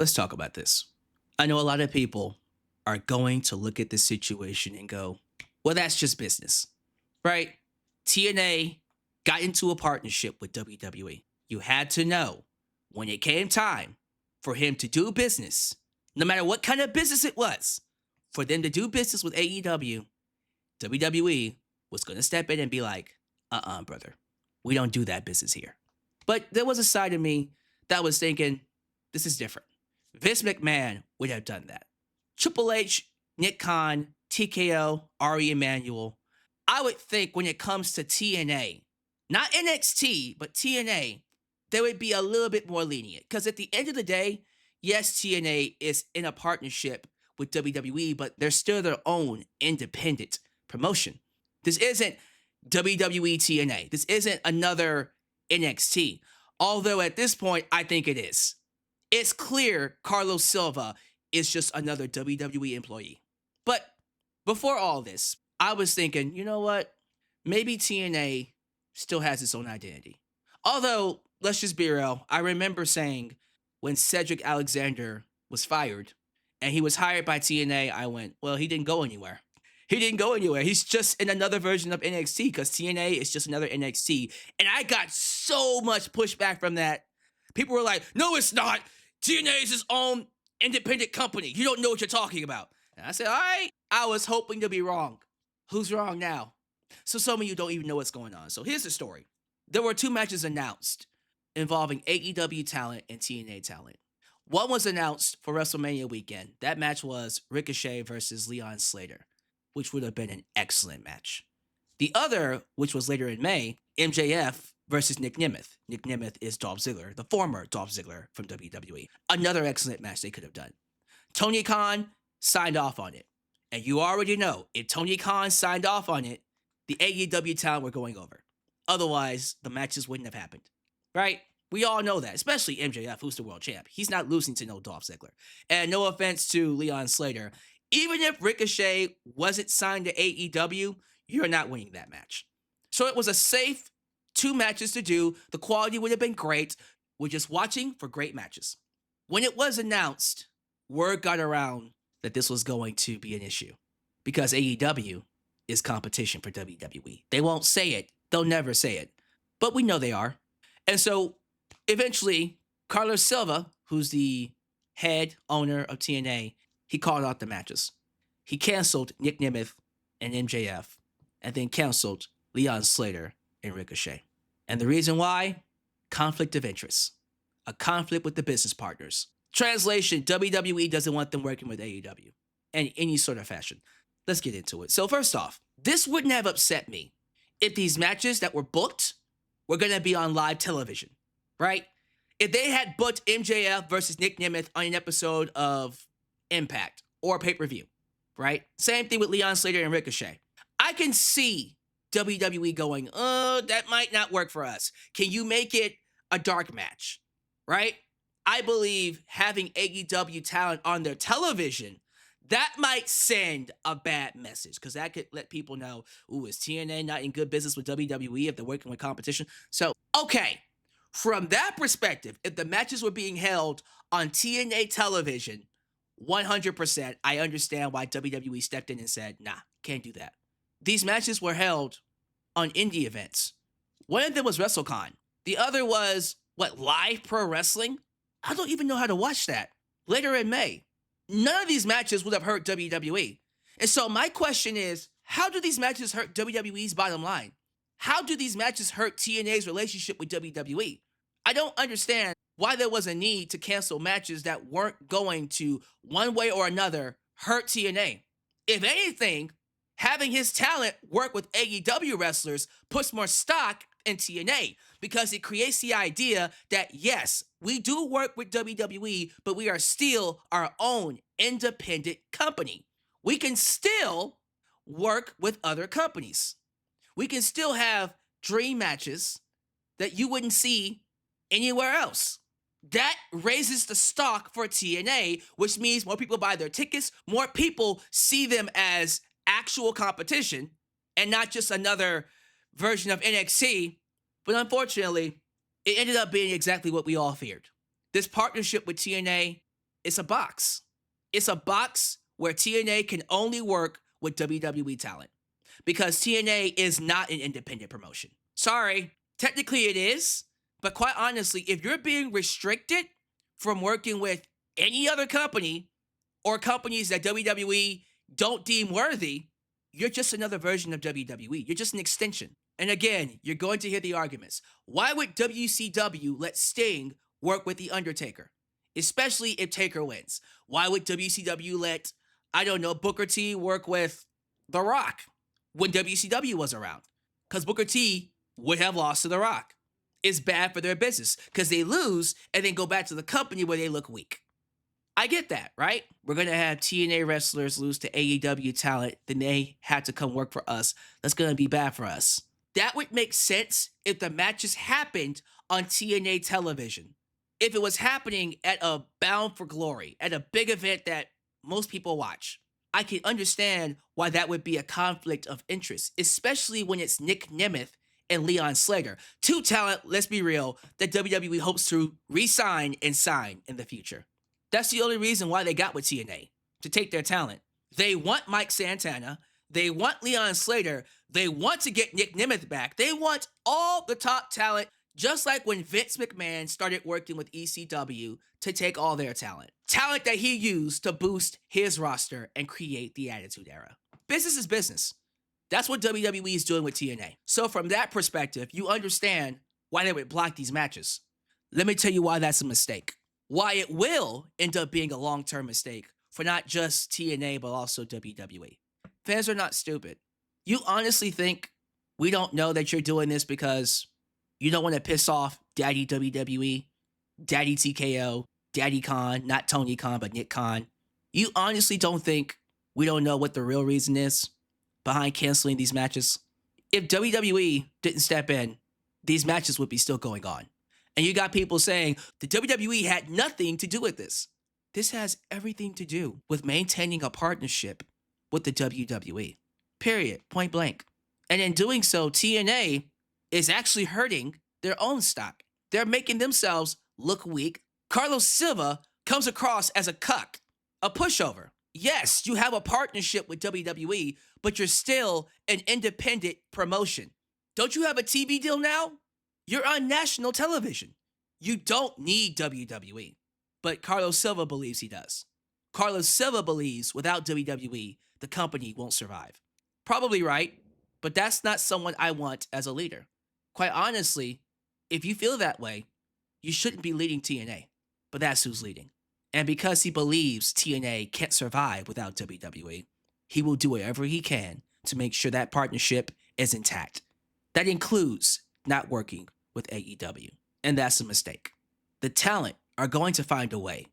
let's talk about this. I know a lot of people are going to look at this situation and go, well, that's just business, right? TNA got into a partnership with WWE. You had to know when it came time for him to do business, no matter what kind of business it was, for them to do business with AEW, WWE was going to step in and be like, brother, we don't do that business here. But there was a side of me that was thinking, this is different. Vince McMahon would have done that. Triple H, Nick Khan, TKO, Ari Emanuel. I would think when it comes to TNA, not NXT, but TNA, they would be a little bit more lenient. Because at the end of the day, yes, TNA is in a partnership with WWE, but they're still their own independent promotion. This isn't WWE-TNA. This isn't another NXT. Although at this point, I think it is. It's clear Carlos Silva is just another WWE employee. But before all this, I was thinking, you know what? Maybe TNA still has its own identity. Although, let's just be real, I remember saying when Cedric Alexander was fired and he was hired by TNA, I went, well, he didn't go anywhere. He didn't go anywhere. He's just in another version of NXT because TNA is just another NXT. And I got so much pushback from that. People were like, no, it's not. TNA is its own independent company. You don't know what you're talking about. And I said, all right, I was hoping to be wrong. Who's wrong now? So some of you don't even know what's going on. So here's the story. There were 2 matches announced involving AEW talent and TNA talent. One was announced for WrestleMania weekend. That match was Ricochet versus Leon Slater, which would have been an excellent match. The other, which was later in May, MJF versus Nic Nemeth. Nic Nemeth is Dolph Ziggler, the former Dolph Ziggler from WWE. Another excellent match they could have done. Tony Khan signed off on it. And you already know, if Tony Khan signed off on it, the AEW talent were going over. Otherwise, the matches wouldn't have happened. Right? We all know that, especially MJF, who's the world champ. He's not losing to no Dolph Ziggler. And no offense to Leon Slater, even if Ricochet wasn't signed to AEW, you're not winning that match. So it was a safe 2 matches to do. The quality would have been great. We're just watching for great matches. When it was announced, word got around that this was going to be an issue because AEW is competition for WWE. They won't say it. They'll never say it. But we know they are. And so eventually, Carlos Silva, who's the head owner of TNA, he called out the matches. He canceled Nic Nemeth and MJF, and then canceled Leon Slater and Ricochet. And the reason why? Conflict of interest. A conflict with the business partners. Translation, WWE doesn't want them working with AEW in any sort of fashion. Let's get into it. So first off, this wouldn't have upset me if these matches that were booked were going to be on live television, right? If they had booked MJF versus Nic Nemeth on an episode of Impact or pay-per-view, right? Same thing with Leon Slater and Ricochet. I can see WWE going, that might not work for us. Can you make it a dark match, right? I believe having AEW talent on their television, that might send a bad message because that could let people know, is TNA not in good business with WWE if they're working with competition? So, okay, from that perspective, if the matches were being held on TNA television, 100%, I understand why WWE stepped in and said, nah, can't do that. These matches were held on indie events. One of them was WrestleCon. The other was, Live Pro Wrestling? I don't even know how to watch that. Later in May. None of these matches would have hurt WWE. And so my question is, how do these matches hurt WWE's bottom line? How do these matches hurt TNA's relationship with WWE? I don't understand why there was a need to cancel matches that weren't going to, one way or another, hurt TNA. If anything, having his talent work with AEW wrestlers puts more stock in TNA because it creates the idea that, yes, we do work with WWE, but we are still our own independent company. We can still work with other companies. We can still have dream matches that you wouldn't see anywhere else. That raises the stock for TNA, which means more people buy their tickets, more people see them as actual competition and not just another version of NXT. But unfortunately, it ended up being exactly what we all feared. This partnership with TNA It's a box. It's a box where TNA can only work with WWE talent because TNA is not an independent promotion. Sorry, technically it is, but quite honestly, if you're being restricted from working with any other company or companies that WWE don't deem worthy, you're just another version of WWE. You're just an extension. And again, you're going to hear the arguments. Why would WCW let Sting work with The Undertaker? Especially if Taker wins. Why would WCW let, I don't know, Booker T work with The Rock when WCW was around? Because Booker T would have lost to The Rock. It's bad for their business because they lose and then go back to the company where they look weak. I get that, right? We're going to have TNA wrestlers lose to AEW talent, then they had to come work for us. That's going to be bad for us. That would make sense if the matches happened on TNA television. If it was happening at a Bound for Glory, at a big event that most people watch. I can understand why that would be a conflict of interest, especially when it's Nic Nemeth and Leon Slater. Two talent, let's be real, that WWE hopes to re-sign and sign in the future. That's the only reason why they got with TNA, to take their talent. They want Mike Santana. They want Leon Slater. They want to get Nic Nemeth back. They want all the top talent, just like when Vince McMahon started working with ECW to take all their talent. Talent that he used to boost his roster and create the Attitude Era. Business is business. That's what WWE is doing with TNA. So from that perspective, you understand why they would block these matches. Let me tell you why that's a mistake. Why it will end up being a long-term mistake for not just TNA, but also WWE. Fans are not stupid. You honestly think we don't know that you're doing this because you don't want to piss off Daddy WWE, Daddy TKO, Daddy Khan, not Tony Khan, but Nick Khan? You honestly don't think we don't know what the real reason is behind canceling these matches? If WWE didn't step in, these matches would be still going on. And you got people saying the WWE had nothing to do with this. This has everything to do with maintaining a partnership with the WWE. Period. Point blank. And in doing so, TNA is actually hurting their own stock. They're making themselves look weak. Carlos Silva comes across as a cuck, a pushover. Yes, you have a partnership with WWE, but you're still an independent promotion. Don't you have a TV deal now? You're on national television. You don't need WWE. But Carlos Silva believes he does. Carlos Silva believes without WWE, the company won't survive. Probably right, but that's not someone I want as a leader. Quite honestly, if you feel that way, you shouldn't be leading TNA. But that's who's leading. And because he believes TNA can't survive without WWE, he will do whatever he can to make sure that partnership is intact. That includes not working with AEW. And that's a mistake. The talent are going to find a way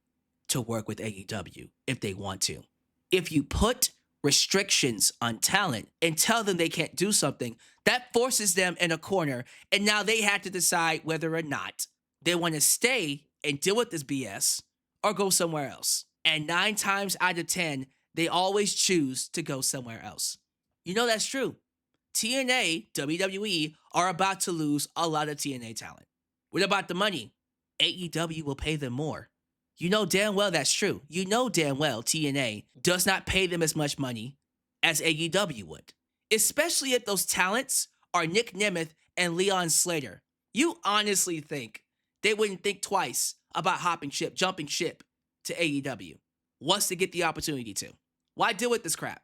to work with AEW if they want to. If you put restrictions on talent and tell them they can't do something, that forces them in a corner, and now they have to decide whether or not they want to stay and deal with this BS or go somewhere else. And 9 times out of 10, they always choose to go somewhere else. You know that's true. TNA, WWE are about to lose a lot of TNA talent. What about the money? AEW will pay them more. You know damn well that's true. You know damn well TNA does not pay them as much money as AEW would. Especially if those talents are Nic Nemeth and Leon Slater. You honestly think they wouldn't think twice about jumping ship to AEW once they get the opportunity to? Why deal with this crap?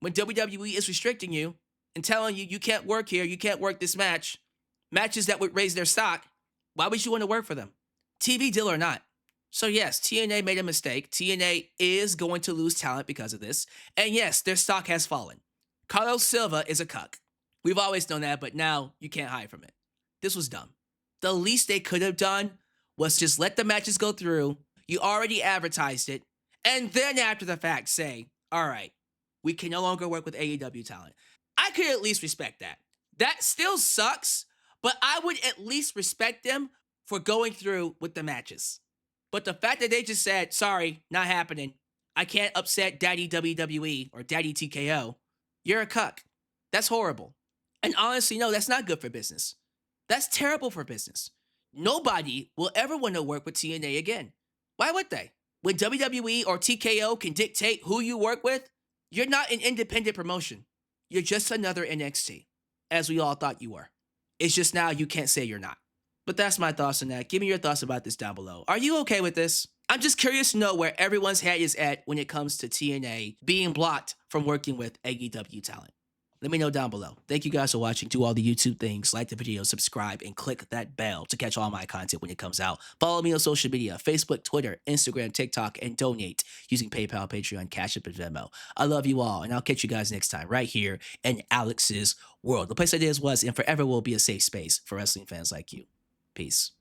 When WWE is restricting you and telling you you can't work here, you can't work this matches that would raise their stock, why would you want to work for them? TV deal or not. So yes, TNA made a mistake. TNA is going to lose talent because of this. And yes, their stock has fallen. Carlos Silva is a cuck. We've always known that, but now you can't hide from it. This was dumb. The least they could have done was just let the matches go through. You already advertised it. And then after the fact say, all right, we can no longer work with AEW talent. I could at least respect that. That still sucks, but I would at least respect them for going through with the matches. But the fact that they just said, sorry, not happening. I can't upset Daddy WWE or Daddy TKO. You're a cuck. That's horrible. And honestly, no, that's not good for business. That's terrible for business. Nobody will ever want to work with TNA again. Why would they? When WWE or TKO can dictate who you work with, you're not an independent promotion. You're just another NXT, as we all thought you were. It's just now you can't say you're not. But that's my thoughts on that. Give me your thoughts about this down below. Are you okay with this? I'm just curious to know where everyone's head is at when it comes to TNA being blocked from working with AEW talent. Let me know down below. Thank you guys for watching. Do all the YouTube things. Like the video, subscribe, and click that bell to catch all my content when it comes out. Follow me on social media, Facebook, Twitter, Instagram, TikTok, and donate using PayPal, Patreon, Cash App, and Venmo. I love you all, and I'll catch you guys next time right here in Alyx's world. The place I did was and forever will be a safe space for wrestling fans like you. Peace.